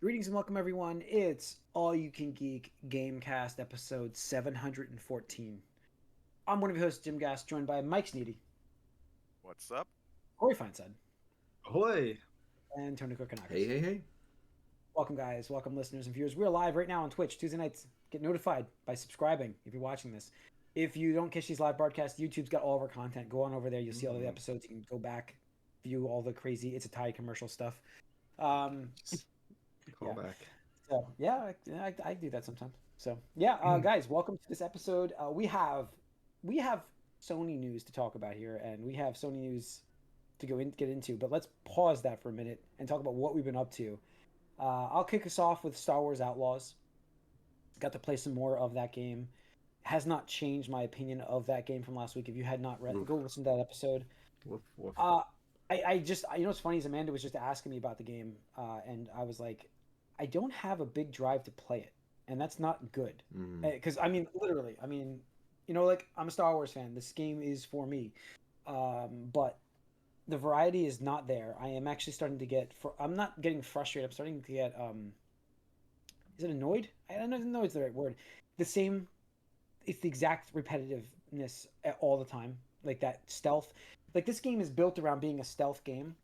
Greetings and welcome, everyone. It's All You Can Geek Gamecast episode 714. I'm one of your hosts, Jim Gass, joined by Mike Sneedy, What's up? Corey Feinside, Ahoy! and Tony Hey, Kokonakis. hey, hey. Welcome, guys. Welcome, listeners and viewers. We're live right now on Twitch, Tuesday nights. Get notified by subscribing if you're watching this. If you don't catch these live broadcasts, YouTube's got all of our content. Go on over there. You'll see all the episodes. You can go back, view all the crazy It's a Tie commercial stuff. Call back. So yeah, I do that sometimes. So yeah, guys, welcome to this episode. We have Sony news to talk about here, and we have Sony news to get into. But let's pause that for a minute and talk about what we've been up to. I'll kick us off with Star Wars Outlaws. Got to play some more of that game. Has not changed my opinion of that game from last week. If you had not read, go listen to that episode. Woof, woof. I just, you know what's funny is Amanda was just asking me about the game, and I was like, I don't have a big drive to play it, and that's not good. Because I mean, literally, I mean, you know, like I'm a Star Wars fan. This game is for me, but the variety is not there. I am actually starting to get. I'm not getting frustrated. I'm starting to get. Is it annoyed? I don't know if it's the right word. The same. It's the exact repetitiveness all the time, like that stealth. Like this game is built around being a stealth game,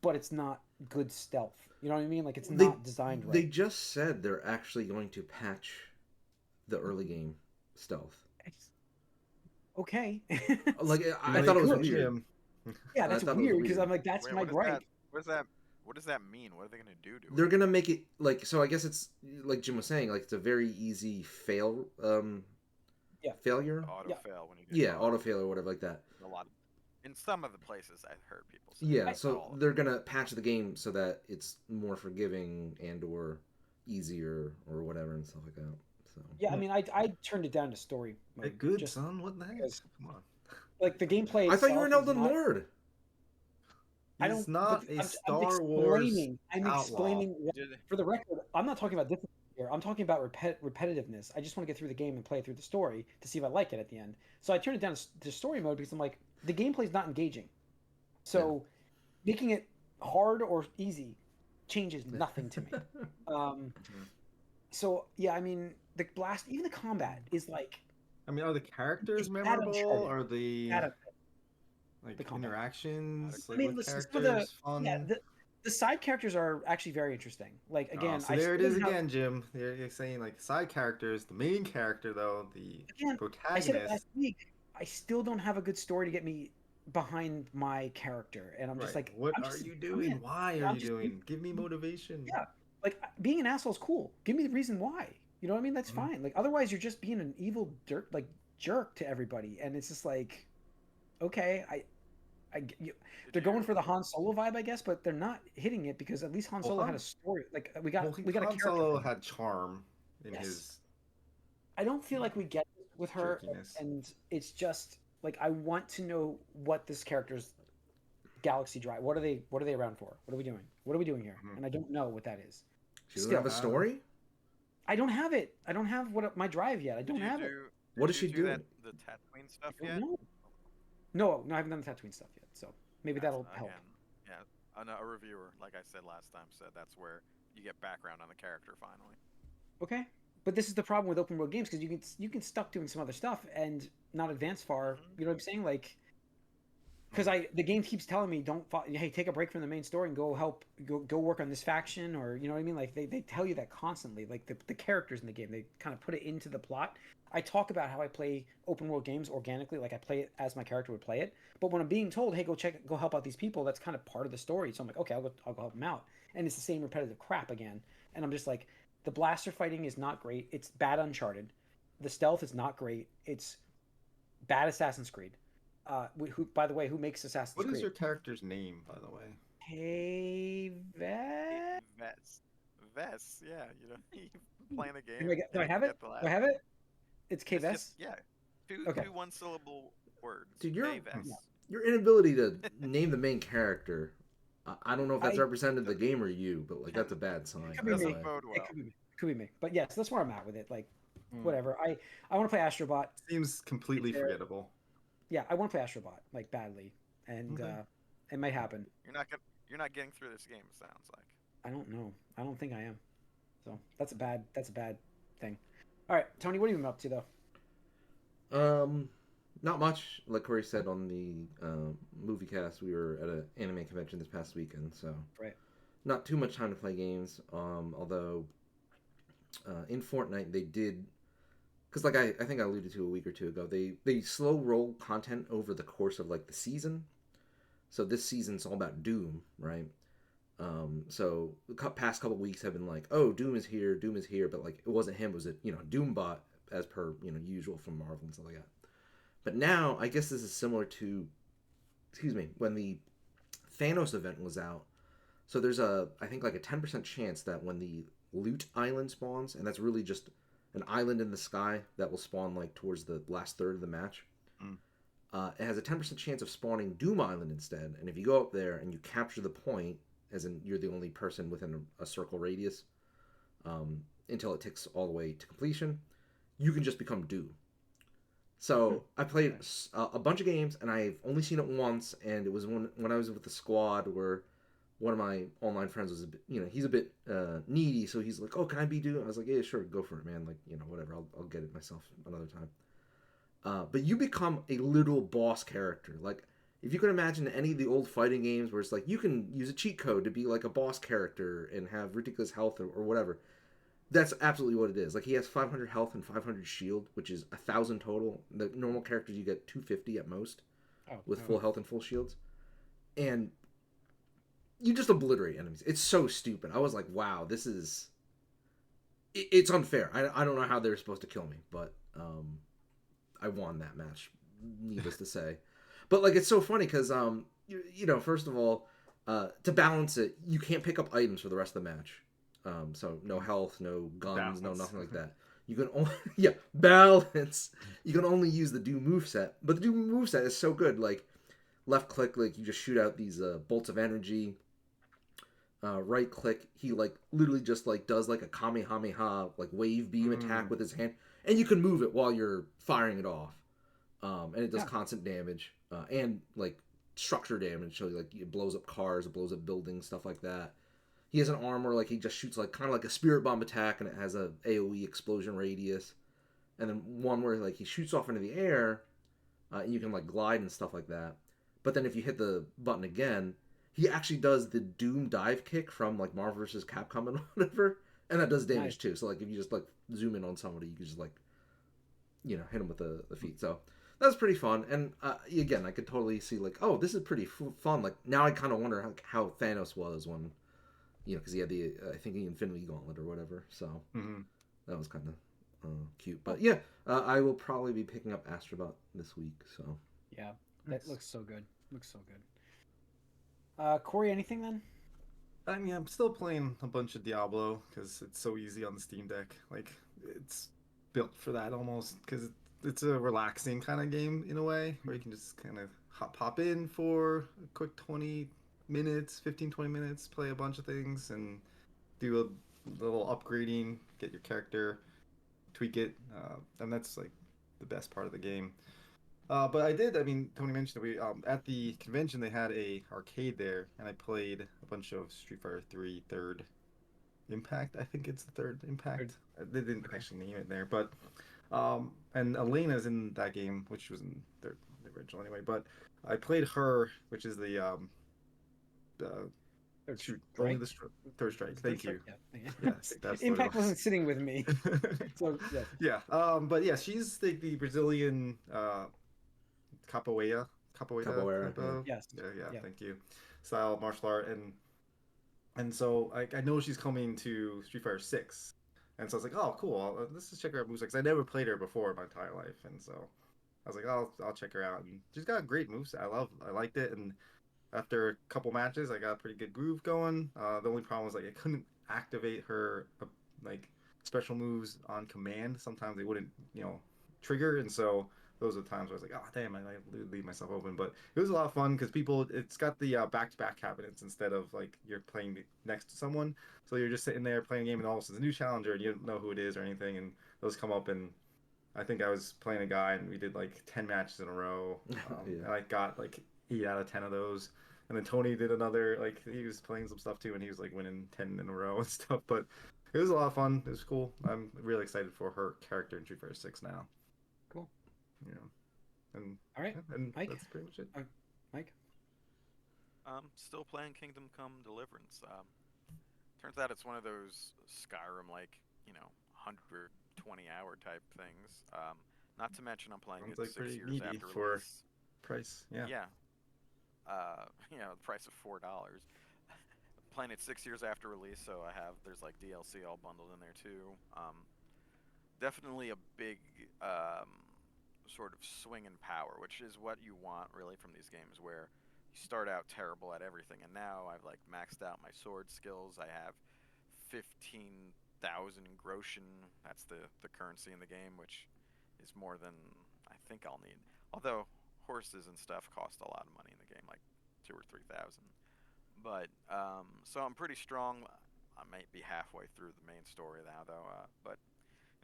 but it's not good stealth. You know what I mean? Like it's not designed right. They just said they're actually going to patch the early game stealth. Okay. Like I thought it was weird. Jim. Yeah, that's weird because I'm like, that's my gripe. What does that mean? What are they gonna do to it? They're gonna make it like so. I guess it's like Jim was saying, like it's a very easy failure. Auto fail when you do auto fail or whatever like that. A lot of, in some of the places I've heard people say. Yeah, so they're gonna patch the game so that it's more forgiving and or easier or whatever and stuff like that. So yeah, I mean, I turned it down to story mode. Good son, what the heck? Come on. Like the gameplay. I thought you were an Elden Lord. He's not a Star Wars. I'm explaining. For the record, I'm not talking about difficulty here. I'm talking about repetitiveness. I just want to get through the game and play through the story to see if I like it at the end. So I turned it down to story mode because I'm like, the gameplay is not engaging. So making it hard or easy changes nothing to me. So yeah, I mean, the blast, even the combat is like. I mean, are the characters memorable? Are the like the interactions? Like, with characters fun? Yeah, the side characters are actually very interesting. Like again, so there it is again, Jim. You're saying like side characters. The main character, though, the protagonist. I said it last week. I still don't have a good story to get me behind my character, and I'm just like, what are you doing? Why are you doing? Give me motivation. Yeah, like being an asshole is cool. Give me the reason why. You know what I mean? That's fine. Like otherwise, you're just being an evil jerk to everybody, and it's just like, okay, they're going for the Han Solo vibe, I guess, but they're not hitting it because at least Han Solo had a story. Like we got a character. Han Solo had charm in his. I don't feel like we get it with her, and it's just like I want to know what this character's galaxy drive. What are they around for? What are we doing? What are we doing here? And I don't know what that is. She doesn't have a story. I don't have it. I don't have my drive yet. I don't have it. What does she do? The Tatooine stuff yet? No, I haven't done the Tatooine stuff yet. So maybe that'll help. Yeah, a reviewer, like I said last time, said that's where you get background on the character finally. Okay, but this is the problem with open world games because you can stuck doing some other stuff and not advance far. You know what I'm saying? Like, because the game keeps telling me hey, take a break from the main story and go work on this faction, or you know what I mean? Like they tell you that constantly. Like the characters in the game, they kind of put it into the plot. I talk about how I play open world games organically, like I play it as my character would play it. But when I'm being told, hey, go help out these people, that's kind of part of the story. So I'm like, okay, I'll go help them out. And it's the same repetitive crap again. And I'm just like, the blaster fighting is not great. It's bad Uncharted. The stealth is not great. It's bad Assassin's Creed. Who, by the way, who makes Assassin's Creed? What is your character's name, by the way? Hey, Vess. Yeah, you know, playing the game. Do I have it? Do I have it? It's K-Vess? Yeah. Two one-syllable words. Dude, your inability to name the main character, I don't know if that's represented the game or you, but like that's a bad sign. It could be me. But yes, that's where I'm at with it. Like, whatever. I want to play Astrobot. Seems completely forgettable. Yeah, I want to play Astrobot like badly, and it might happen. You're not getting through this game. It sounds like. I don't know. I don't think I am. So that's a bad thing. All right, Tony, what have you been up to though? Not much. Like Corey said on the movie cast, we were at an anime convention this past weekend, so Right. not too much time to play games. Although in Fortnite they did, because like I think I alluded to a week or two ago, they slow roll content over the course of like the season. So this season's all about Doom, right? So the past couple weeks have been like, oh, Doom is here, but like it wasn't him, it was Doombot as per usual from Marvel and stuff like that. But now I guess this is similar to, excuse me, when the Thanos event was out. So there's I think like a 10% chance that when the loot island spawns, and that's really just an island in the sky that will spawn like towards the last third of the match. Mm. It has a 10% chance of spawning Doom Island instead, and if you go up there and you capture the point, as in you're the only person within a circle radius, until it ticks all the way to completion, you can just become Doom. So I played a bunch of games, and I've only seen it once, and it was when I was with the squad where one of my online friends was a bit, he's a bit needy, so he's like, "Oh, can I be Doom?" I was like, "Yeah, sure, go for it, man. Like, whatever. I'll get it myself another time." But you become a little boss character. Like, if you can imagine any of the old fighting games where it's like you can use a cheat code to be like a boss character and have ridiculous health or whatever, that's absolutely what it is. Like, he has 500 health and 500 shield, which is 1,000 total. The normal characters you get 250 at most, with full health and full shields, and you just obliterate enemies. It's so stupid. I was like, wow, this is. It's unfair. I don't know how they're supposed to kill me, but I won that match, needless to say. But like, it's so funny because first of all, to balance it, you can't pick up items for the rest of the match. So no health, no guns, no nothing like that. You can only balance. You can only use the Doom moveset, but the Doom moveset is so good. Like, left click, like you just shoot out these bolts of energy. Right click, he like literally just like does like a kamehameha like wave beam attack with his hand, and you can move it while you're firing it off. And it does constant damage and like structure damage. So like it blows up cars, it blows up buildings, stuff like that. He has an arm where like he just shoots like kind of like a spirit bomb attack, and it has a AOE explosion radius. And then one where like he shoots off into the air, and you can like glide and stuff like that. But then if you hit the button again, he actually does the Doom dive kick from like Marvel vs. Capcom and whatever, and that does damage too. So like if you just like zoom in on somebody, you can just like hit him with the feet. So that was pretty fun. And again, I could totally see like, oh, this is pretty fun. Like now I kind of wonder how Thanos was when because he had the I think the Infinity Gauntlet or whatever. So that was kind of cute. But yeah, I will probably be picking up Astrobot this week. So yeah, that looks so good. Looks so good. Corey, anything then? I mean, I'm still playing a bunch of Diablo because it's so easy on the Steam Deck. Like, it's built for that almost because it's a relaxing kind of game in a way where you can just kind of pop in for a quick 20 minutes, 15, 20 minutes, play a bunch of things and do a little upgrading, get your character, tweak it, and that's like the best part of the game. But I mean, Tony mentioned that we at the convention they had a arcade there, and I played a bunch of Street Fighter 3 Third Impact. I think it's the Third Impact. They didn't actually name it there, but and Elena's in that game, which was in the original anyway. But I played her, which is the Third shoot, Strike? only the Third Strike. Thank you. Yeah. Yes, that's Impact wasn't sitting with me. So yeah. But yeah, she's the Brazilian capoeira, Capoeira, type of yes. yeah, thank you, style martial art, and so I know she's coming to Street Fighter 6, and so I was like, oh cool, let's just check her out moveset because I never played her before in my entire life, and so I was like, I'll check her out, and she's got a great moveset. I liked it, and after a couple matches, I got a pretty good groove going. The only problem was like I couldn't activate her like special moves on command. Sometimes they wouldn't trigger, and so those are the times where I was like, oh damn, I leave myself open. But it was a lot of fun because it's got the back-to-back cabinets instead of like you're playing next to someone. So you're just sitting there playing a game and all of a sudden it's a new challenger and you don't know who it is or anything. And those come up, and I think I was playing a guy and we did like 10 matches in a row. And I got like 8 out of 10 of those. And then Tony did another, like, he was playing some stuff too, and he was like winning 10 in a row and stuff. But it was a lot of fun. It was cool. I'm really excited for her character in Street Fighter 6 now. Cool. You know, and All right, and Mike. that's pretty much it. Mike. Still playing Kingdom Come Deliverance. Turns out it's one of those Skyrim like 120-hour type things. Not to mention I'm playing Sounds it like 6 pretty years meaty after for release. price. Yeah. Yeah. The price of $4. Playing it 6 years after release, so there's like DLC all bundled in there too. Definitely a big sort of swing in power, which is what you want really from these games, where you start out terrible at everything, and now I've like maxed out my sword skills. I have 15,000 groschen. That's the currency in the game, which is more than I think I'll need. Although horses and stuff cost a lot of money in the game, like 2 or 3 thousand. But so I'm pretty strong. I might be halfway through the main story now, though. But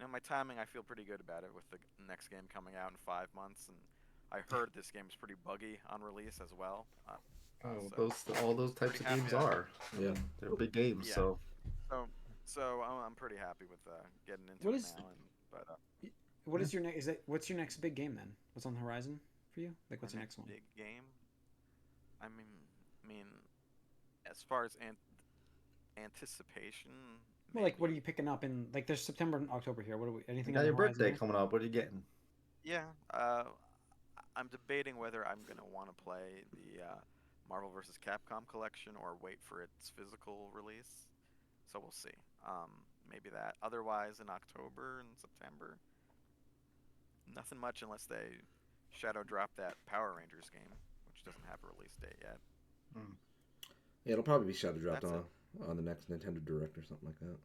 my timing, I feel pretty good about it with the next game coming out in 5 months, and I heard this game's pretty buggy on release as well. Oh, all those types of games are. Yeah. They're big games, Yeah. so So I'm pretty happy with getting into What it is- now. But What is your next? What's your next big game then? What's on the horizon for you? Like, what's the next one? big game? I mean, as far as anticipation. Well, like, what are maybe- you picking up in? Like, there's September and October here. What are we? you Anything got on the your horizon birthday there? coming up. What are you getting? Yeah, I'm debating whether I'm gonna want to play the Marvel vs. Capcom collection or wait for its physical release. So we'll see. Maybe that. Otherwise, in October and September, nothing much unless they shadow drop that Power Rangers game, which doesn't have a release date yet. Yeah, it'll probably be shadow dropped That's on the next Nintendo Direct or something like that.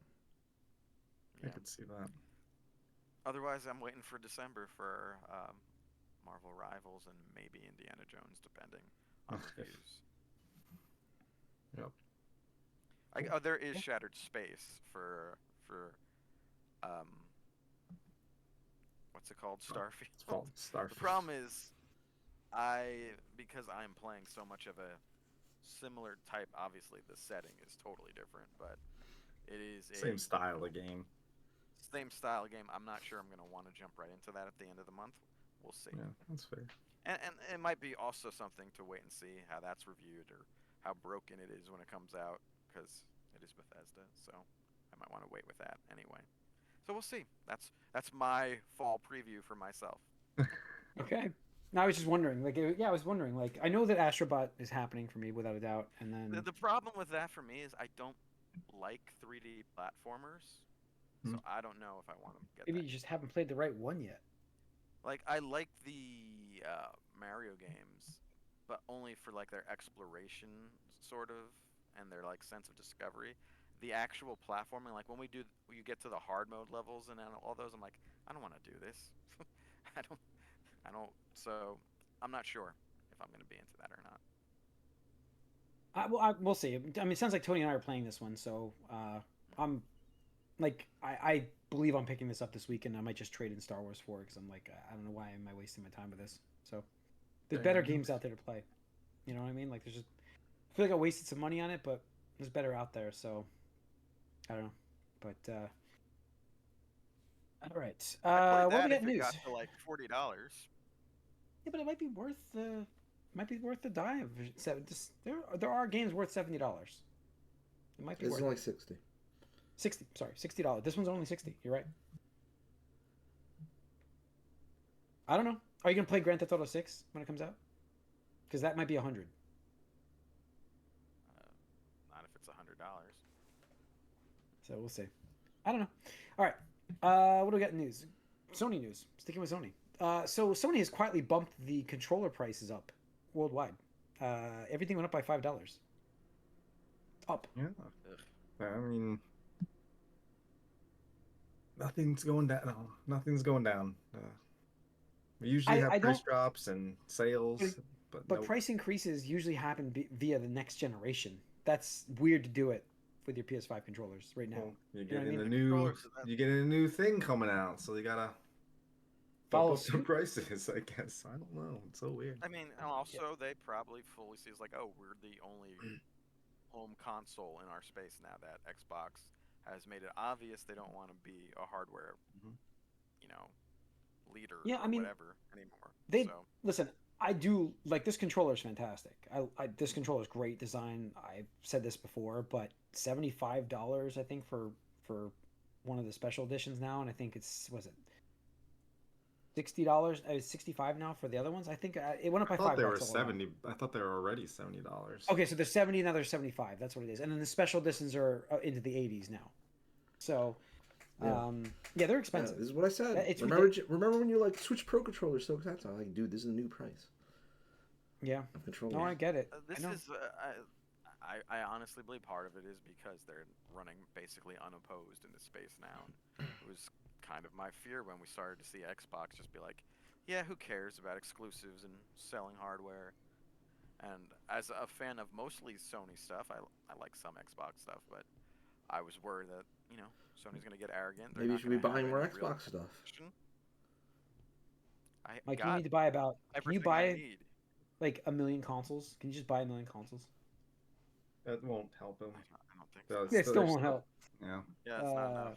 I Yeah. could see that. Otherwise, I'm waiting for December for Marvel Rivals and maybe Indiana Jones, depending on reviews. Yep. There is Shattered Space for what's it called? Starfield. It's called Starfield. The problem is, because I'm playing so much of a similar type. Obviously, the setting is totally different, but it is Same style of game. Same style game. I'm not sure I'm going to want to jump right into that at the end of the month. We'll see. Yeah, that's fair. And it might be also something to wait and see how that's reviewed or how broken it is when it comes out, because it is Bethesda. So I might want to wait with that anyway. So we'll see. That's my fall preview for myself. Okay. No, I was just wondering. Like, I was wondering. Like, I know that Astrobot is happening for me without a doubt, and then The problem with that for me is I don't like 3D platformers, so I don't know if I want to get maybe that. you just haven't played the right one yet. Like, I like the Mario games, but only for like their exploration sort of and their like sense of discovery. The actual platforming, like when you get to the hard mode levels and all those, I'm like, I don't want to do this. I don't. So I'm not sure if I'm going to be into that or not. We'll see. I mean, it sounds like Tony and I are playing this one, so I'm like, I believe I'm picking this up this weekend. I might just trade in Star Wars 4 because I'm like, I don't know why am I wasting my time with this. So there's better games out there to play. You know what I mean? Like, there's just, I feel like I wasted some money on it, but there's better out there. So I don't know, but all right. I What played do we that got if it news? got to like $40. Yeah, but it might be worth the dive. There are games worth $70. It might be It's worth only 60. 60. Sorry, $60. This one's only 60. You're right. I don't know. Are you gonna play Grand Theft Auto 6 when it comes out? Because that might be 100. Not if it's $100. So we'll see. I don't know. All right. What do we got in news? Sony news. Sticking with Sony. So Sony has quietly bumped the controller prices up worldwide. Everything went up by $5. Up. Yeah. I mean, nothing's going down. No, nothing's going down. We usually have price drops and sales, but nope. Price increases usually happen via the next generation. That's weird to do it with your PS5 controllers right now. Well, you get a new thing coming out, so you gotta follow up some suit. prices. I guess I don't know. It's so weird. I mean, and also they probably fully see it's like, oh, we're the only home console in our space now that Xbox has made it obvious they don't want to be a hardware, Mhm. you know, leader Yeah, I or mean, whatever anymore. they So listen. I do like this controller is fantastic. This controller is great design. I've said this before, but $75 I think for one of the special editions now, and I think it's was it $60? 65 now for the other ones. I think it went up I by thought they were $5 all around. 70. I thought they were already $70. Okay, so there's 70 now. There's 75. That's what it is, and then the special editions are into the 80s now. So, Yeah. yeah, they're Yeah, expensive. this is what I said. It's remember when you like Switch Pro controller so expensive? I'm like, dude, this is a new price Yeah. of controllers. No, I get it. this I know. is, I honestly believe part of it is because they're running basically unopposed in this space now. It was kind of my fear when we started to see Xbox just be like, yeah, who cares about exclusives and selling hardware? And as a fan of mostly Sony stuff, I like some Xbox stuff, but I was worried that, Sony's going to get arrogant. They're Maybe you not should be going to have buying more any real Xbox stuff. competition. I Mike, you got need to buy about. Can you everything I buy need. like a million consoles? Can you just buy a million consoles? That won't help him. I don't think So so. it's It still there's won't help. Yeah. Yeah, it's not enough.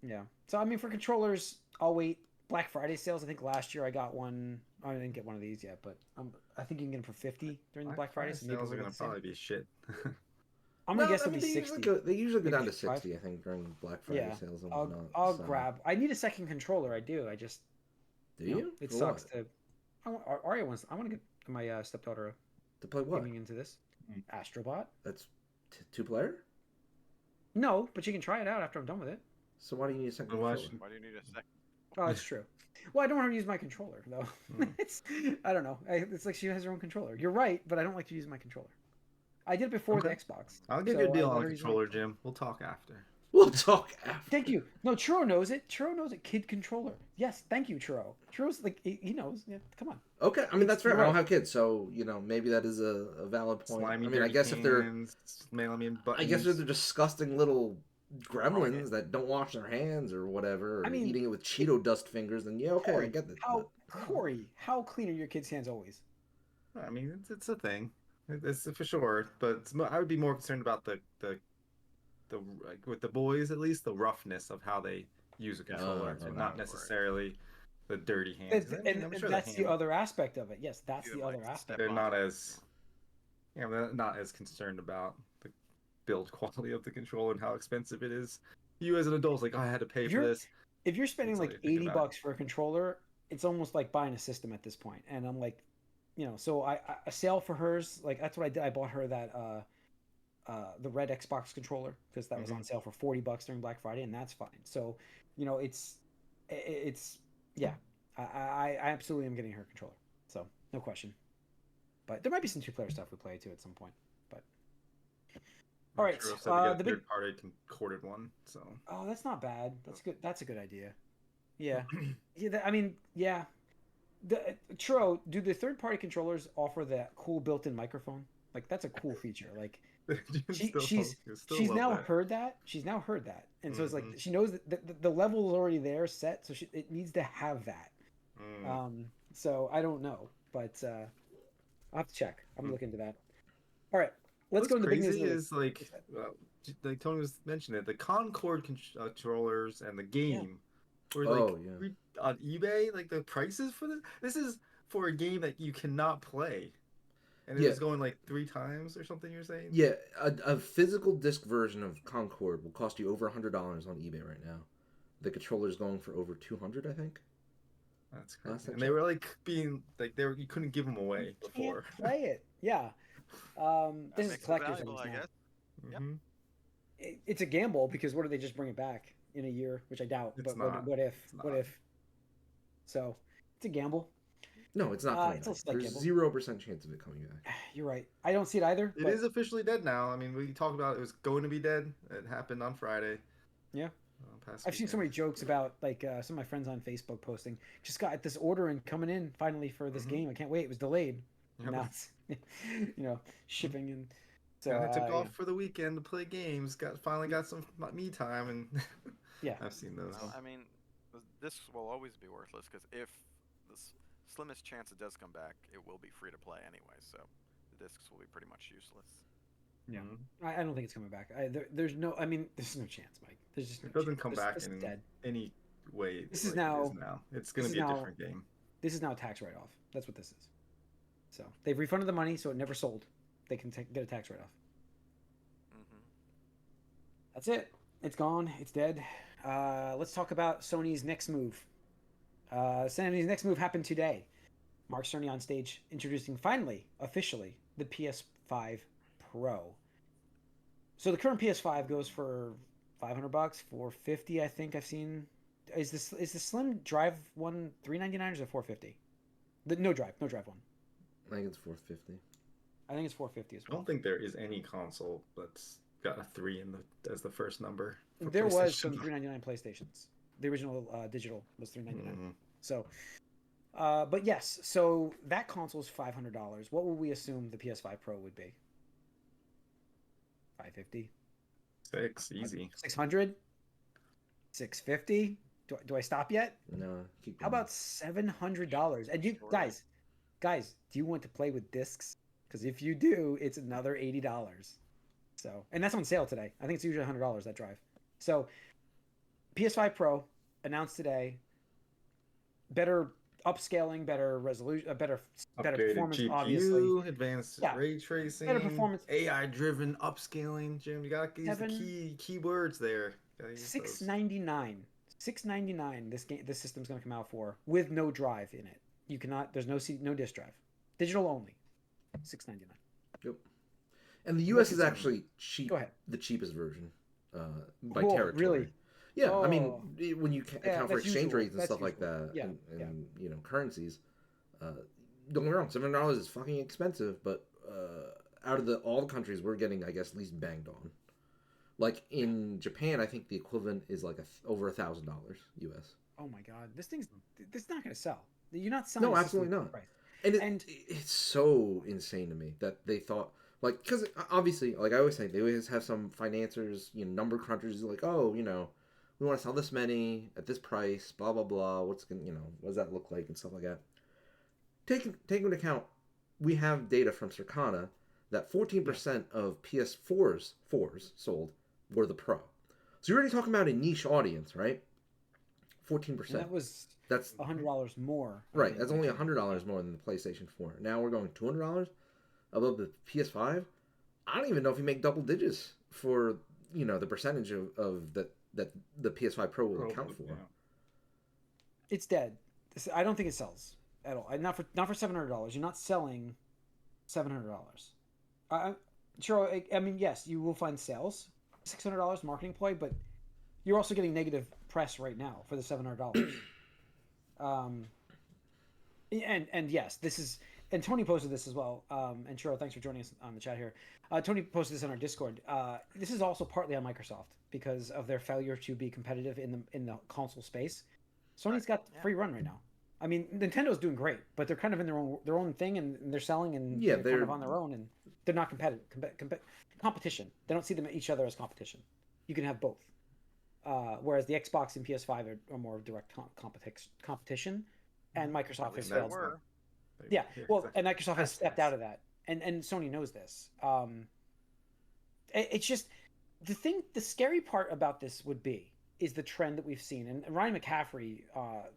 Yeah. So I mean, for controllers, I'll wait. Black Friday sales. I think last year I got one. I didn't get one of these yet, but I think you can get them for 50 during the Black Friday. So maybe sales are we'll gonna get the same. probably be shit. I'm gonna No, guess I it'll mean be they 60. usually go Maybe down to 55. 60. I think during Black Friday Yeah. sales and I'll whatnot. I'll so. grab. I need a second controller. I do. I just Do you know, you? it For sucks what? to. Aria wants. I want to get my stepdaughter To play what? getting into this. Mm. Astrobot. That's two-player. No, but you can try it out after I'm done with it. So why do you need a second Why controller? Why do you need a second? Oh, that's true. Well, I don't want her to use my controller though. Mm. It's I don't know. It's like she has her own controller. You're right, but I don't like to use my controller. I did it before the Okay. Xbox. I'll give so you a deal I let on a her use my controller, Jim. We'll talk after. We'll talk after. Thank you. No, Churro knows it. Churro knows it. Kid controller. Yes, thank you, Churro. Churro's like he knows. Yeah, come on. Okay, I mean that's fair. You're I don't right. have kids, so maybe that is a valid point. Slimy, I mean, I dirty guess if they're, hands, slimy buttons. I guess if they're disgusting little Throwing gremlins it. that don't wash their hands or whatever, or I mean, eating it with Cheeto dust fingers, then yeah, okay, I Corey, get that. Corey, how clean are your kids' hands always? I mean, it's a thing. It's for sure. But I would be more concerned about the like, with the boys at least, the roughness of how they use a controller, okay. and not necessarily the dirty hands. 'Cause And I'm sure that's the hand- other aspect of it. Yes, that's You the might other aspect. step they're on not it. as they're not as concerned about the build quality of the controller and how expensive it is. You as an adult's like, oh, I had to pay If for you're this. if you're spending That's all like you think 80 about. bucks for a controller, it's almost like buying a system at this point. And I'm like, so I a sale for hers, like that's what I did. I bought her that the red Xbox controller because that was on sale for 40 bucks during Black Friday, and that's fine. So, it's yeah, I absolutely am getting her controller. So no question. But there might be some two-player stuff we play too at some point. But all right, Churro said to get a the big third-party concorded one. So oh, that's not bad. That's good. That's a good idea. Yeah, yeah. I mean, yeah. Churro, do the third-party controllers offer that cool built-in microphone? Like that's a cool feature. Like she's now heard that. She's now heard that, and so it's like she knows that the level is already there set, so it needs to have that. So I don't know, but I'll have to check. I'm gonna look into that. All right, let's go into the big news. Is like Tony was mentioning it, the Concord controllers and the game were like on eBay, like the prices for this is for a game that you cannot play. And it was going like 3 times or something, you're saying? Yeah, a physical disc version of Concord will cost you over $100 on eBay right now. The controller's going for over 200, I think. That's crazy. And they were like being like you couldn't give them away before. Can't play it. Yeah. This is collector's items I now. guess. Yep. It's a gamble because what if they just bring it back in a year, which I doubt. It's but not. What if? It's What not. if? So it's a gamble. No, it's not coming it's back. a slight There's gamble. 0% chance of it coming back. You're right. I don't see it either. It is officially dead now. I mean, we talked about it was going to be dead. It happened on Friday. Yeah. I've seen so many jokes about like some of my friends on Facebook posting just got this order and coming in finally for this game. I can't wait. It was delayed. Yep. Now it's shipping and so I took off for the weekend to play games. Finally got some me time and yeah. I've seen those. Well, I mean, discs will always be worthless because if the slimmest chance it does come back, it will be free to play anyway. So the discs will be pretty much useless. Yeah, Mhm. I don't think it's coming back. There's no. I mean, there's no chance, Mike. There's just no It doesn't chance. come back This is in dead. any way This is like it is now. now. It's This gonna is be a now. different game. This is now a tax write-off. That's what this is. So they've refunded the money, so it never sold. They can get a tax write-off. Hmm. That's it. It's gone. It's dead. Let's talk about Sony's next move. Sony's next move happened today. Mark Cerny on stage introducing finally, officially, the PS5 Pro. So the current PS5 goes for $500, $450. I think I've seen. Is the Slim Drive one $399 or is it $450? The no drive one. I think it's 450. I think it's $450 as I well. don't think there is any console that's got a 3 in the as the first number. There was PlayStation. some $399 PlayStations. The original digital was $399. Mhm. So, but yes, so that console is $500. What would we assume the PS5 Pro would be? 550, 6 easy. 600, 650. Do I stop yet? No, keep How going. about $700? And you guys, do you want to play with discs? Because if you do, it's another $80. So, and that's on sale today. I think it's usually $100 that drive. So, PS5 Pro announced today. Better upscaling, better resolution, better Upgraded performance. GPU, Obviously, advanced Yeah. ray tracing, Better performance. AI-driven upscaling. Jim, you gotta use the Seven- keywords there. Gotta use those. $699. $699. This system's going to come out for with no drive in it. You cannot. There's no disk drive. Digital only. $699. Yep. And the Look US is at some- actually cheap. Go ahead. The cheapest version by Oh, territory. really? Yeah, I mean, Oh. when you account for that's exchange usual. rates and That's stuff like usual. that, Yeah, and you know currencies, don't get me wrong, $700 is fucking expensive, but out of all the countries, we're getting, I guess, least banged on. Like in Japan, I think the equivalent is like over $1,000 US. Oh my god, this not going to sell. You're not selling. No, a system absolutely at not. price. And it's so insane to me that they thought, like, because obviously, like I always say, they always have some financiers, number crunchers, like, oh, we want to sell this many at this price, blah blah blah. What does that look like and stuff like that. Take into account, we have data from Circana that 14% of PS4s sold were the Pro. So you're already talking about a niche audience, right? 14%. And that was That's $100 more. I right. think. That's only $100 more than the PlayStation 4. Now we're going $200 above the PS5. I don't even know if you make double digits for the percentage of that the PS5 Pro will account for. Yeah. It's dead. I don't think it sells at all. Not for $700. You're not selling $700. Sure. I mean, yes, you will find sales. $600 marketing ploy, but you're also getting negative press right now for the $700. And yes, this is. And Tony posted this as well. And Churro, thanks for joining us on the chat here. Tony posted this on our Discord. This is also partly on Microsoft because of their failure to be competitive in the console space. Sony's got free run right now. I mean, Nintendo's doing great, but they're kind of in their own thing, and they're selling, and they're kind of on their own, and they're not competitive. Competition. They don't see them each other as competition. You can have both. Whereas the Xbox and PS5 are more direct competition, and Microsoft has failed. Yeah, well, and Microsoft has stepped out of that, and Sony knows this. It's just the scary part about this is the trend that we've seen, and Ryan McCaffrey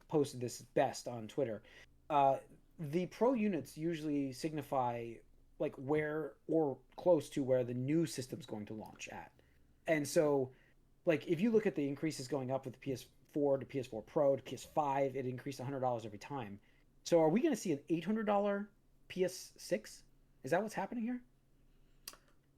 posted this best on Twitter. The Pro units usually signify like where or close to where the new system's going to launch at, and so like if you look at the increases going up with the PS4 to PS4 Pro to PS5, it increased $100 every time. So are we going to see an $800 PS6? Is that what's happening here?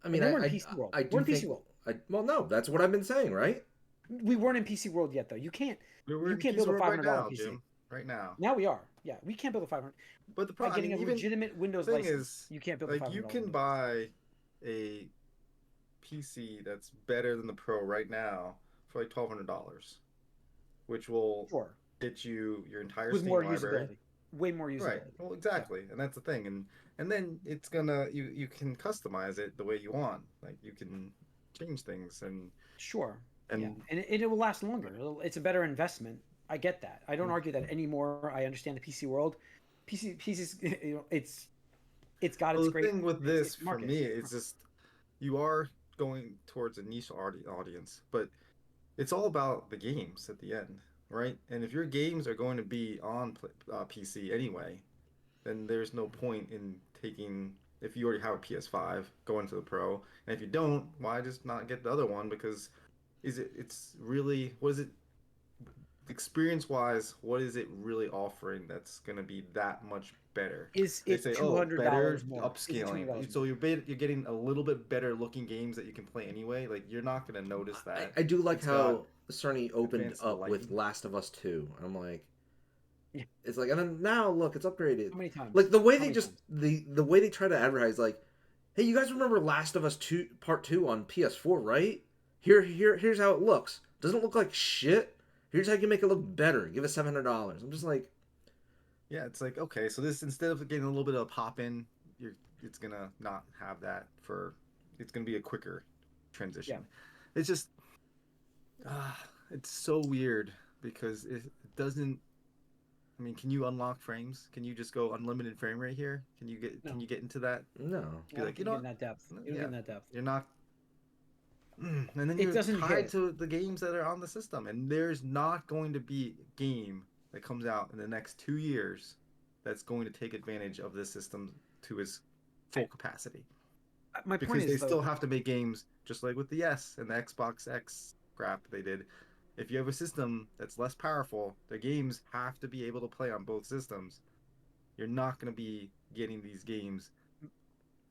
I mean, we're in PC World. We're in PC World. Well, no, that's what I've been saying, right? We weren't in PC World yet, though. You can't build a $500 PC. Jim, right now. Now we are. Yeah, we can't build a $500. But the By problem, getting a legitimate Windows license, you can't build a $500. Like you can buy a PC that's better than the Pro right now for like $1,200, which will get you your entire Steam library. Way more usability. Right. Well, exactly, and that's the thing, and then it's gonna you can customize it the way you want. Like you can change things and and it will last longer. It's a better investment. I get that. I don't argue that anymore. I understand the PC world. PC's, you know, it's got its Well, the great. thing with It's this for market. me is just you are going towards a niche audience, but it's all about the games at the end, right? And if your games are going to be on PC anyway, then there's no point in taking if you already have a PS5, going to the Pro. And if you don't, why just not get the other one? Because it's really what is it experience wise, what is it really offering that's going to be that much better? Is They it say, two oh, hundred better dollars more? Is it $200 upscaling. more? So you're getting a little bit better looking games that you can play anyway. Like you're not going to notice that. I do like It's got how Sony opened advanced up with lighting. Last of Us 2. I'm like, Yeah. it's like, and then now look, it's upgraded. How many times? Like the way How they many just times? the way they try to advertise, like, hey, you guys remember Last of Us 2 Part 2 on PS4, right? Here's how it looks. Doesn't look like shit. Here's how you can make it look better. Give it $700. I'm just like, Yeah, it's like okay, so this instead of getting a little bit of a pop in, it's gonna not have that for. It's gonna be a quicker transition. Yeah. It's just, it's so weird because it doesn't. I mean, can you unlock frames? Can you just go unlimited frame rate here? Can you get No. Can you get into that? no. Be like, you know, get in that depth. You don't yeah, get in that depth. you're not. And then It you're doesn't tied hit. to the games that are on the system, and there's not going to be a game that comes out in the next 2 years that's going to take advantage of this system to its full capacity. My Because point they is, though, still have to make games just like with the S and the Xbox X crap they did. If you have a system that's less powerful, the games have to be able to play on both systems. You're not going to be getting these games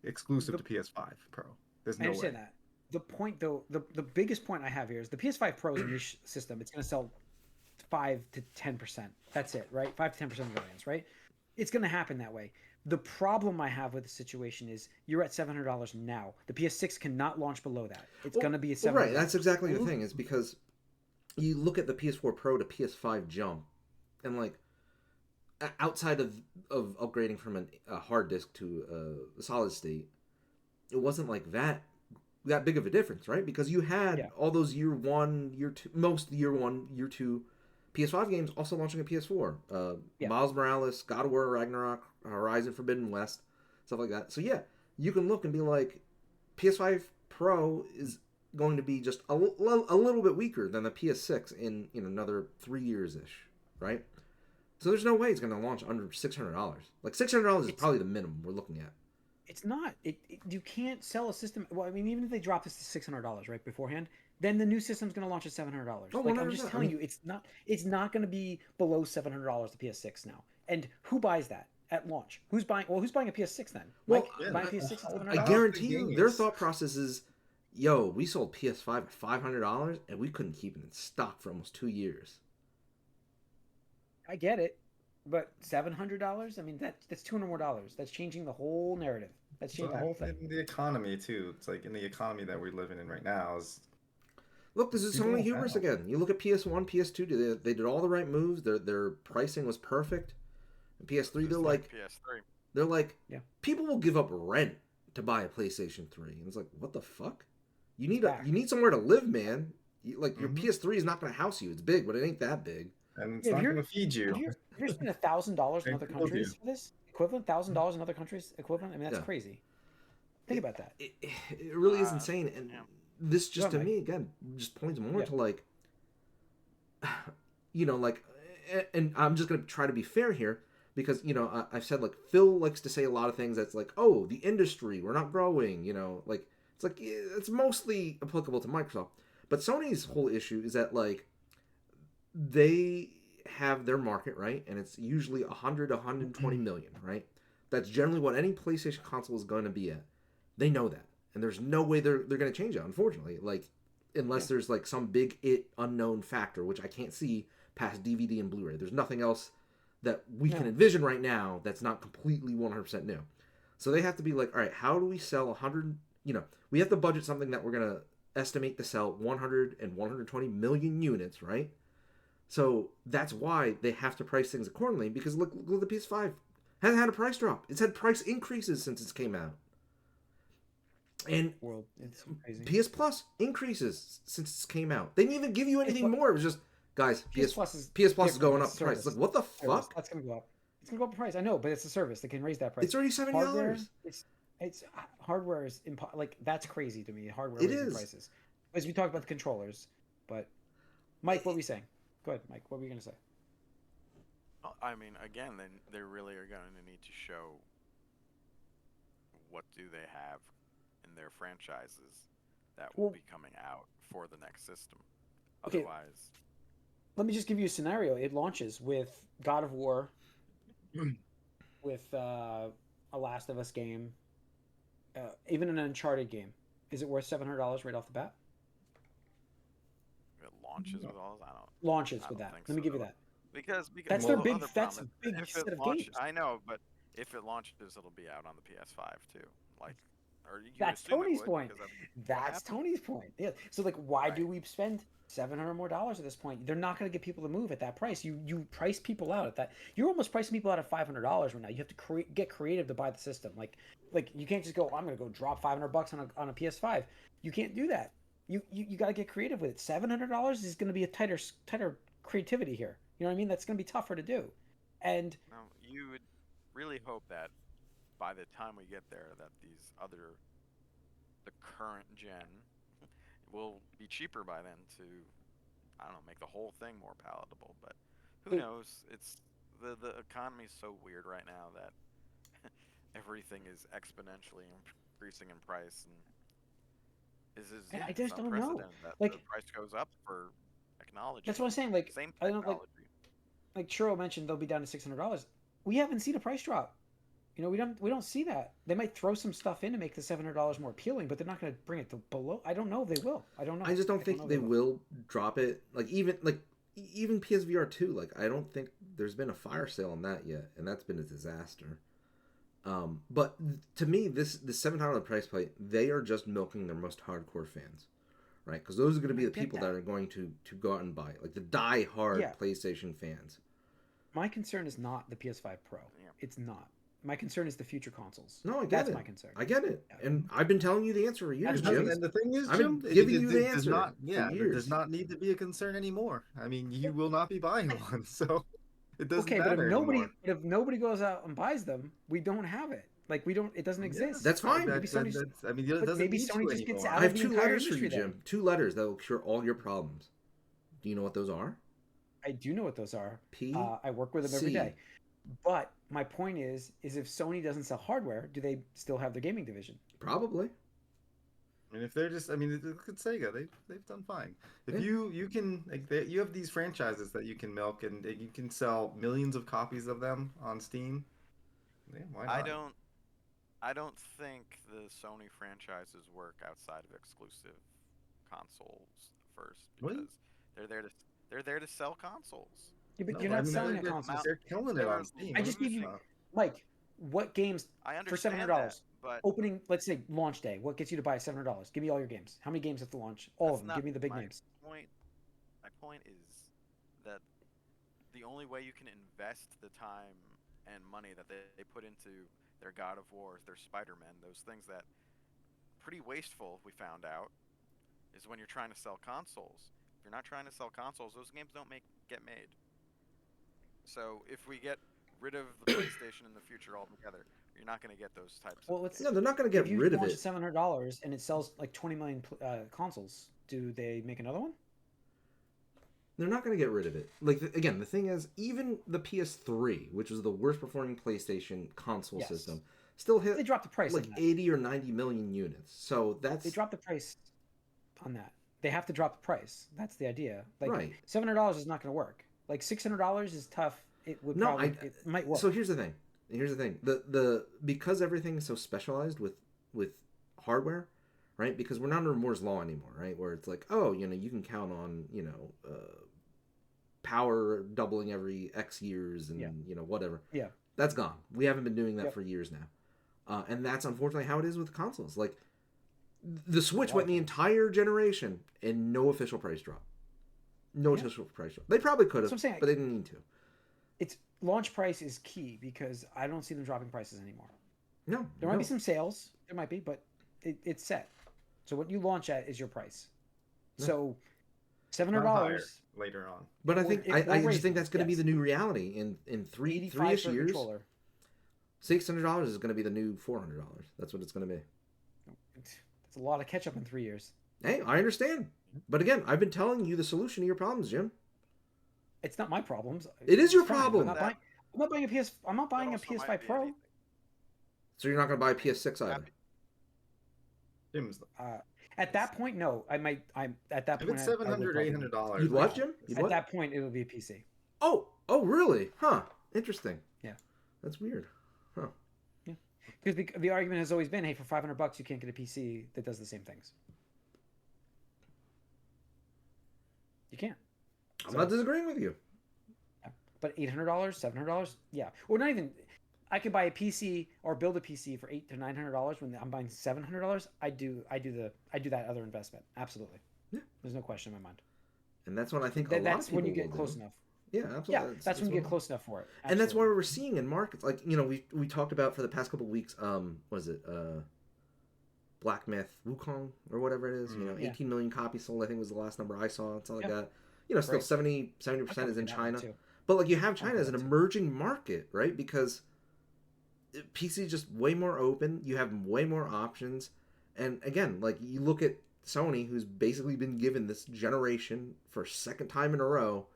exclusive to PS5 Pro. There's I no understand way. that. The point, though, the biggest point I have here is the PS5 Pro is a niche system. It's going to sell 5 to 10%. That's it, right? 5 to 10% of variants, right? It's going to happen that way. The problem I have with the situation is you're at $700 now. The PS6 cannot launch below that. It's going to be a $700. Right, that's exactly the thing. Is because you look at the PS4 Pro to PS5 jump, and like outside of upgrading from a hard disk to a solid state, it wasn't like that big of a difference, right? Because you had all those year one, year two, most year one, year two PS5 games also launching at PS4. Miles Morales, God of War, Ragnarok, Horizon Forbidden West, stuff like that. So yeah, you can look and be like, PS5 Pro is going to be just a little bit weaker than the PS6 in another 3 years ish, right? So there's no way it's going to launch under $600. Like $600 is probably the minimum we're looking at. It's not. You can't sell a system. Well, I mean, even if they drop this to $600 right beforehand, then the new system's going to launch at $700. Oh, like I'm just telling you, it's not. It's not going to be below $700 the PS6 now. And who buys that at launch? Who's buying? Well, who's buying a PS6 then? Well, buying a PS6 at $700? I guarantee you, their thought process is, yo, we sold PS5 at $500 and we couldn't keep it in stock for almost 2 years. I get it, but $700? I mean, that's $200 more. That's changing the whole narrative. That's changing the whole thing. In the economy too. It's like in the economy that we're living in right now is. Look, this is Sony hubris again. You look at PS1, PS2. They did all the right moves. Their pricing was perfect. And PS3, they're like PS3. They're like, people will give up rent to buy a PlayStation 3. And it's like, what the fuck? You need somewhere to live, man. Your PS3 is not going to house you. It's big, but it ain't that big. And it's not going to feed you. You're spending $1,000 in other countries for this equivalent. $1,000 in other countries equivalent. I mean, that's crazy. Think about that. It really is insane. And this just to me again just points more to like, and I'm just going to try to be fair here. Because, I've said, like, Phil likes to say a lot of things that's like, oh, the industry, we're not growing, it's mostly applicable to Microsoft. But Sony's whole issue is that, like, they have their market, right? And it's usually 100 to 120 million, right? That's generally what any PlayStation console is going to be at. They know that. And there's no way they're going to change it, unfortunately. Like, unless there's, like, some big unknown factor, which I can't see past DVD and Blu-ray. There's nothing else that we can envision right now that's not completely 100% new. So they have to be like, all right, how do we sell 100, we have to budget something that we're going to estimate to sell 100 and 120 million units, right? So that's why they have to price things accordingly, because look at the PS5. Hasn't had a price drop. It's had price increases since it came out. And it's crazy. PS Plus increases since it came out. They didn't even give you anything more. It was just, Guys, PS Plus is PS Plus is different. going It's up a in price. service. Like, what the Service. fuck? That's gonna go up. It's gonna go up in price. I know, but it's a service. They can raise that price. It's already $70. Hardware, it's hardware is like that's crazy to me. Hardware It raising is. prices. As we talked about the controllers, but Mike, what were we saying? Go ahead, Mike. What were you gonna say? I mean, again, then they really are going to need to show what do they have in their franchises that will Well, be coming out for the next system. okay, Otherwise, let me just give you a scenario. It launches with God of War, with a Last of Us game, even an Uncharted game. Is it worth $700 right off the bat? it launches with all. Launches I with don't that. think Let me so. give you that. Because That's well, their the big. other That's a problem big is if set it of launch, games. I know, but if it launches, it'll be out on the PS5 too. Like, or you would That's assume it Tony's would point. because that's what That's happened. Tony's point. Yeah. So like, why do Right. we spend $700 more at this point? They're not going to get people to move at that price. You price people out at that. You're almost pricing people out at $500 right now. You have to get creative to buy the system. Like you can't just go. I'm going to go drop $500 on a PS5. You can't do that. You got to get creative with it. $700 is going to be a tighter creativity here. You know what I mean? That's going to be tougher to do. And Now, you would really hope that by the time we get there, that the current gen, will be cheaper by then to, I don't know, make the whole thing more palatable. But who but knows? It's the economy's so weird right now that everything is exponentially increasing in price, and I it's just don't know. unprecedented that the Like price goes up for that's what technology, I'm saying. Like same I don't technology. like Churro mentioned they'll be down to $600. We haven't seen a price drop. You know, we don't see that. They might throw some stuff in to make the $700 more appealing, but they're not going to bring it to below. I don't know if they will. I don't know. I just don't I don't know think if they will drop it. Even PSVR 2, like I don't think there's been a fire sale on that yet, and that's been a disaster. But to me, the $700 price point, they are just milking their most hardcore fans, right? Because those are going to be I the get people that. that are going to go out and buy it, like the die-hard Yeah. PlayStation fans. My concern is not the PS5 Pro. Yeah. It's not. My concern is the future consoles. No, I get That's it. my concern. I get it, Yeah. and I've been telling you the answer for years, That's my Jim. biggest. And the thing is, I've been Jim, giving you the does answer not, for it does years. not need to be a concern anymore. I mean, you will not be buying one, so it doesn't Okay, but matter anymore. if nobody goes out and buys them, we don't have it. Like we don't. It doesn't Yeah, exist. That's fine. Maybe Sony just. I mean, it But doesn't maybe need Sony to just gets anymore. out I of have the two entire letters for you, industry then. Jim. 2 letters that will cure all your problems. Do you know what those are? I do know what those are. P. I work with them every C. day. But my point is if Sony doesn't sell hardware, do they still have their gaming division? Probably. I mean, if they're just, I mean, look at Sega. They've done fine. If Yeah. you can, like, you have these franchises that you can milk, and you can sell millions of copies of them on Steam. Yeah, why not? I don't think the Sony franchises work outside of exclusive consoles first What? because they're there to they're there to sell consoles. Yeah, but No, you're I not mean, selling a they're, console. they're killing it They're on Steam. I just gave you, Uh, Mike, what games I for $700? understand that, but Opening, let's say launch day. What gets you to buy $700? Give me all your games. How many games at the launch? All that's of them. not Give me the big my names. point. My point is that the only way you can invest the time and money that they put into their God of Wars, their Spider-Man, those things that pretty wasteful, we found out, is when you're trying to sell consoles. If you're not trying to sell consoles, those games don't get made. So if we get rid of the PlayStation in the future altogether, you're not going to get those types Well, of let's. No, games. they're not going to If get you rid of launch it. at $700 and it sells like 20 million consoles, do they make another one? They're not going to get rid of it. Like again, the thing is, even the PS3, which was the worst performing PlayStation console Yes. system, still hit They dropped the price like on that. 80 or 90 million units. So that's They dropped the price on that. They have to drop the price. That's the idea. Like right. $700 is not going to work. Like $600 is tough. It would No, probably. It might work. So here's the thing. The because everything is so specialized with hardware, right? Because we're not under Moore's law anymore, right? Where it's like, oh, you can count on power doubling every X years and whatever. Yeah. That's gone. We haven't been doing that Yep. for years now, and that's unfortunately how it is with consoles. Like the Switch went the entire generation and no official price drop. No official price drop. They probably could have, That's what I'm saying. but they didn't need to. It's launch price is key because I don't see them dropping prices anymore. No, There might be some sales. There might be, but it's set. So what you launch at is your price. Yeah. So $700. later on. But I It think will- I, it will I just raise think them, that's going to be yes. the new reality in three 85 ish for a years. controller. $600 is going to be the new $400. That's what it's going to be. That's a lot of catch up in 3 years. Hey, I understand. But again, I've been telling you the solution to your problems, Jim. It's not my problems. It is your It's fine. problem. I'm not buying a PS. I'm not buying a also might PS5 be Pro. anything. So you're not going to buy a PS6 either. Happy- Jim's At that point, no. I might. I'm at that if point. it's I would probably- $700, $800. You'd what, Jim? You'd At what? that point, it would be a PC. Oh, really? Huh. Interesting. Yeah. That's weird. Huh. Because the argument has always been, hey, for $500 you can't get a PC that does the same things. You can't. I'm not disagreeing with you. But $800, $700, yeah, or not even. I could buy a PC or build a PC for $800 to $900 when I'm buying $700. I do that other investment. Absolutely. Yeah. There's no question in my mind. And that's what I think a lot That's of people when you get will close do. enough. Yeah, absolutely. Yeah, that's when you get what- close enough for it. And that's why Absolutely. we're seeing in markets like we talked about for the past couple of weeks. Was it Black Myth Wukong or whatever it is? Yeah. 18 million copies sold. I think was the last number I saw. It's like Yeah. that. Still Right. 70% is in That one China. too. But like you have China as an that too. emerging market, right? Because PC is just way more open. You have way more options. And again, like you look at Sony, who's basically been given this generation for a second time in a row.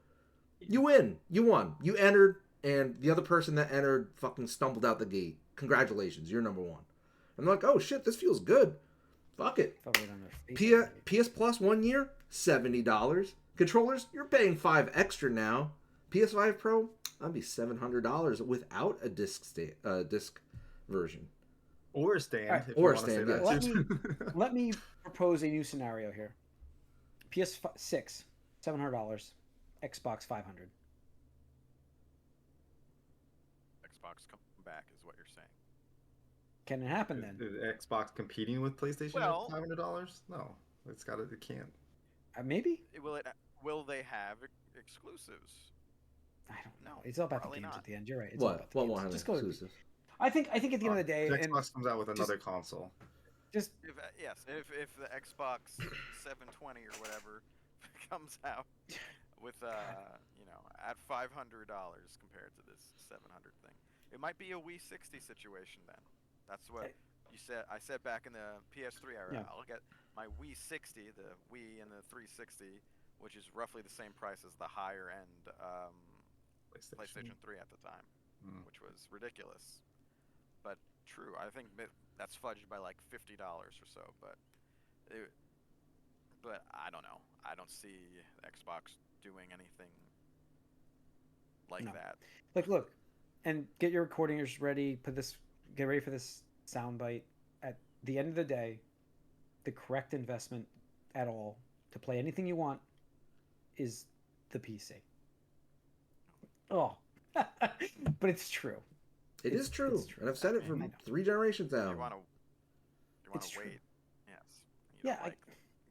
You win. You won. You entered, and the other person that entered fucking stumbled out the gate. Congratulations, you're number one. I'm like, oh shit, this feels good. Fuck it. Fell right on their face already. PS Plus 1 year, $70. Controllers, you're paying $5 extra now. PS5 Pro, that'd be $700 without a disc version. Or a stand. Alright. If Or you a want to say stand, that yes. too. Let me propose a new scenario here. PS6, $700. Xbox 500. Xbox come back is what you're saying. Can it happen then? Is Xbox competing with PlayStation Well- at $500? No, it can't. Maybe. Will they have exclusives? I don't know. No, It's all about the probably games not. at the end. You're right. It's all What? about the What games. won't have Just go. exclusives? I think at the end of the day, and Xbox comes out with another console. just If the Xbox 720 or whatever comes out with at $500 compared to this 700 thing, it might be a Wii 60 situation then. That's what you said. I said back in the PS3 era. Yeah. I'll get my Wii 60, the Wii and the 360, which is roughly the same price as the higher end PlayStation 3 at the time, which was ridiculous. But true, I think that's fudged by like $50 or so. But I don't know. I don't see Xbox doing anything like No. that. like look, and get your recordingers ready. Get ready for this soundbite. At the end of the day, the correct investment at all to play anything you want is the PC. Oh, but it's true. It is true. it's true. And I've said it for I know. 3 generations now. You want It's to true. wait? Yes. You don't Yeah, like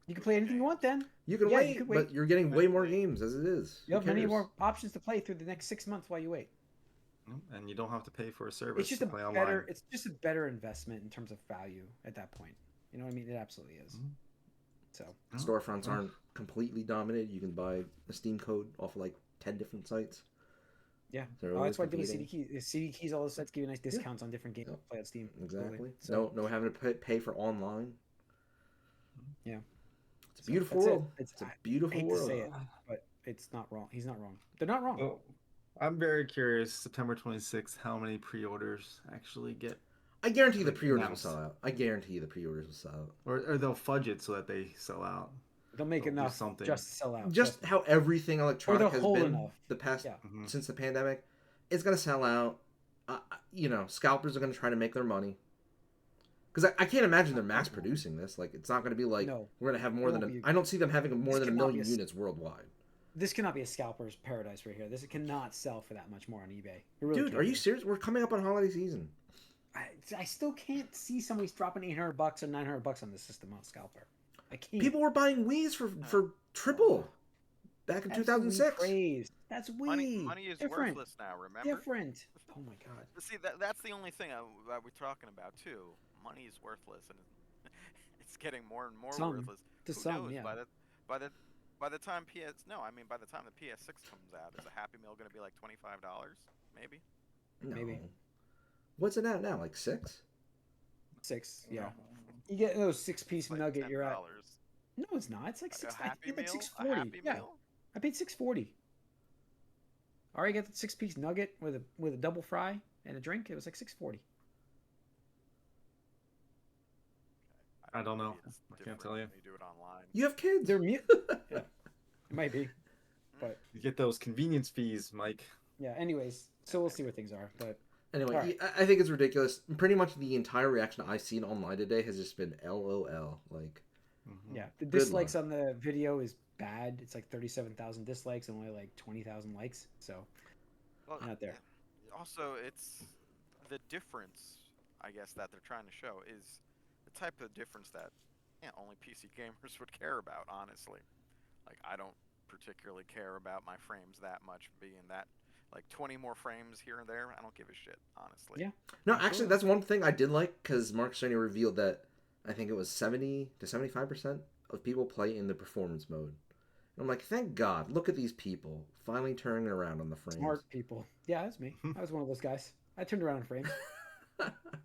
you can play anything you want then. You can Yeah, you wait, could but wait. you're getting way more games as it is. You have Who many cares? more options to play through the next 6 months while you wait. And you don't have to pay for a service It's just to a play better. online. It's just a better investment in terms of value at that point. You know what I mean? It absolutely is. Mhm. So Storefronts aren't completely dominated. You can buy a Steam code off of like 10 different sites. yeah, They're oh, always that's why doing competing. CD keys, all those sites give you nice discounts on different games Yep. to play on Steam. Exactly. Absolutely. So, No having to pay for online. Yeah. It's a So beautiful that's it. world. It's- It's a I beautiful hate to world. say it, but it's not wrong. He's not wrong. They're not wrong. Well, I'm very curious, September 26th, how many pre-orders actually get, I guarantee the pre-orders will Announced. sell out. I guarantee the pre-orders will sell out. or they'll fudge it so that they sell out. They'll make They'll do enough something. just to sell out. Just how everything electronic they'll has hold been enough. the past Yeah. Mhm. since the pandemic, it's gonna sell out. Scalpers are gonna try to make their money. Because I can't imagine they're mass producing this. Like, it's not gonna be like No. we're gonna have more It than won't a. be- I don't see them having more This than a cannot be million a units worldwide. This cannot be a scalper's paradise right here. This cannot sell for that much more on eBay. It really Dude, can't are you be. serious? We're coming up on holiday season. I still can't see somebody dropping $800 or $900 on this system on scalper. I can't. People were buying Wii's for triple back in That's 2006. Wii. That's Wii. money is Different. worthless now. Remember? Different. Oh my god. But see, that's the only thing that we're talking about too. Money is worthless, and it's getting more and more Some. worthless. To Who some, knows? yeah. By the by the time by the time the PS6 comes out, is a Happy Meal going to be like $25? Maybe. No. Maybe. What's it at now? Like 6? 6, yeah. No. You get those 6-piece It's like nugget. You're at. $10. No, it's not. It's like A six. I Happy paid like Meal? A 640. Happy Yeah, Meal? I paid 640. Alright, get the 6-piece nugget with a double fry and a drink. It was like 640. I don't know. Maybe it's I can't different tell you. when you do it online. You have kids. They're mute. Yeah, it might be. But You get those convenience fees, Mike. yeah. Anyways, so we'll see where things are. But Anyway, Alright. I think it's ridiculous. Pretty much the entire reaction I've seen online today has just been LOL. Like, Mhm. yeah, the Good dislikes luck. on the video is bad. It's like 37,000 dislikes and only like 20,000 likes. So Well, not there. Also, it's the difference, I guess, that they're trying to show is the type of difference that only PC gamers would care about, honestly. Like, I don't particularly care about my frames that much, being that, like, 20 more frames here and there, I don't give a shit, honestly. Yeah. no, Absolutely. actually, that's one thing I did like because Mark Cerny revealed that I think it was 70 to 75% of people play in the performance mode. And I'm like, thank God, look at these people finally turning around on the frames. Smart people. Yeah, that's me. I was one of those guys. I turned around in frames.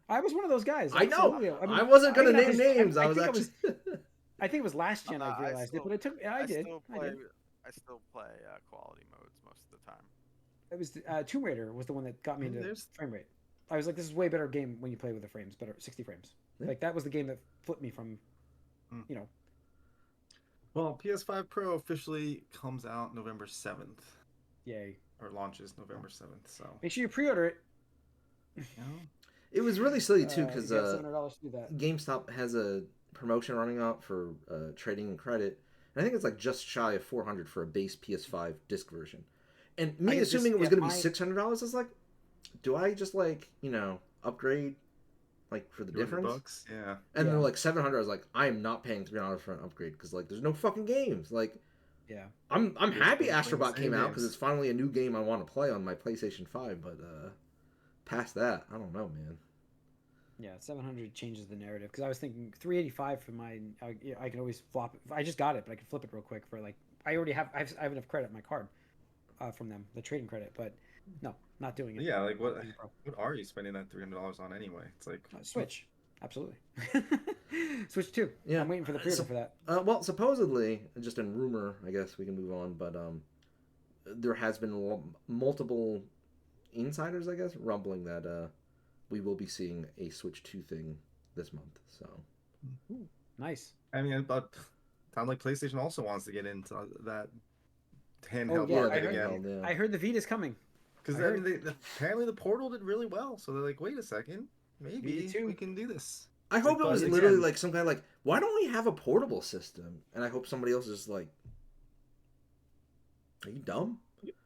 I was one of those guys. I know. Absolutely. mean, I wasn't gonna maybe not name this- names. I I was think actually. I think it was last gen I I realized still- it, but it took. I did. I did. I still play quality modes most of the time. It was Tomb Raider was the one that got me into There's- frame rate. I was like, this is way better game when you play with the frames, better 60 frames. Yeah. Like that was the game that flipped me from, Mm. you know. Well, PS5 Pro officially comes out November 7th, Yay. or launches November 7th. So, Make sure you pre-order it. you know, It was really silly too You because got $700 to do that. GameStop has a promotion running up for trading in credit. And I think it's like just shy of $400 for a base PS5 disc version. And me guess assuming this- it was yeah, going to be $600, I was like, do I just like upgrade like for the difference? $200, yeah. And Yeah. they're like $700. I was like, I am not paying $300 for an upgrade because like there's no fucking games. Like Yeah. I'm happy playing the Astrobot same came out because games. it's finally a new game I want to play on my PlayStation 5. But past that, I don't know, man. Yeah, 700 changes the narrative because I was thinking 385 for mine. I can always flop it. I just got it, but I can flip it real quick for like I already have. I have enough credit on my card from them, the trading credit. But no, not doing it. Yeah, like what Pro. are you spending that $300 on anyway? It's like Switch, absolutely. Switch 2. Yeah. I'm waiting for the pre-order for that. Well, supposedly, just in rumor, I guess we can move on, but there has been multiple insiders, I guess, rumbling that we will be seeing a Switch 2 thing this month. So Ooh, nice. I mean, but sounds like PlayStation also wants to get into that handheld yeah, market I heard- again. yeah. I heard the Vita's coming. Because I I mean, apparently the Portal did really well. So they're like, wait a second, maybe Vita 2. we can do this. I hope it But was again- literally like some guy like, why don't we have a portable system? And I hope somebody else is like, are you dumb?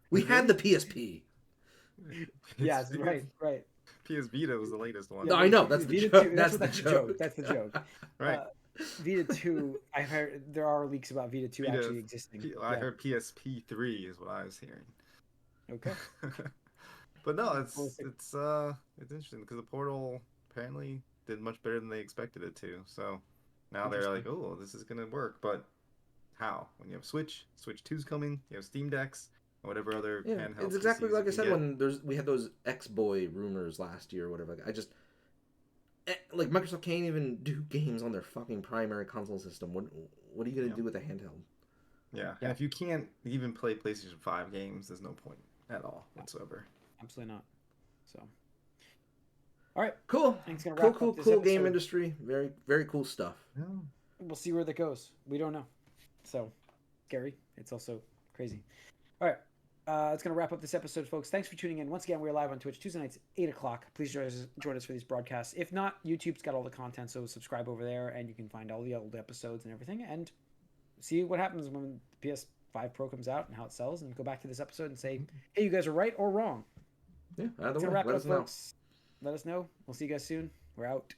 We had the PSP. Yes, right. PS Vita was the latest one. No, I know, that's the Vita joke. 2, That's the joke. That's the joke. Right. Vita 2, I heard there are leaks about Vita 2 Vita- actually existing. I Yeah. heard PSP 3 is what I was hearing. Okay. But no, it's We'll see. it's interesting because the Portal apparently did much better than they expected it to. So now they're like, oh, this is gonna work, but how? When you have Switch 2's coming, you have Steam Decks, and whatever other Yeah, handheld it's exactly PCs like I you said can when we had those X-Boy rumors last year or whatever. I just like Microsoft can't even do games on their fucking primary console system. What are you gonna Yeah. do with a handheld? Yeah. Yeah. And if you can't even play PlayStation 5 games, there's no point at all whatsoever. Absolutely not. So, all right. Cool, I think it's gonna cool, wrap cool, up this cool game episode. industry. Very, very cool stuff. Yeah. We'll see where that goes. We don't know. So, scary. It's also crazy. All right. It's going to wrap up this episode, folks. Thanks for tuning in. Once again, we're live on Twitch Tuesday nights, 8 o'clock. Please join us for these broadcasts. If not, YouTube's got all the content, so subscribe over there, and you can find all the old episodes and everything, and see what happens when the PS5 Pro comes out and how it sells, and go back to this episode and say, hey, you guys are right or wrong. Yeah, either That's going way, to wrap let it us up, know. folks. Let us know. We'll see you guys soon. We're out.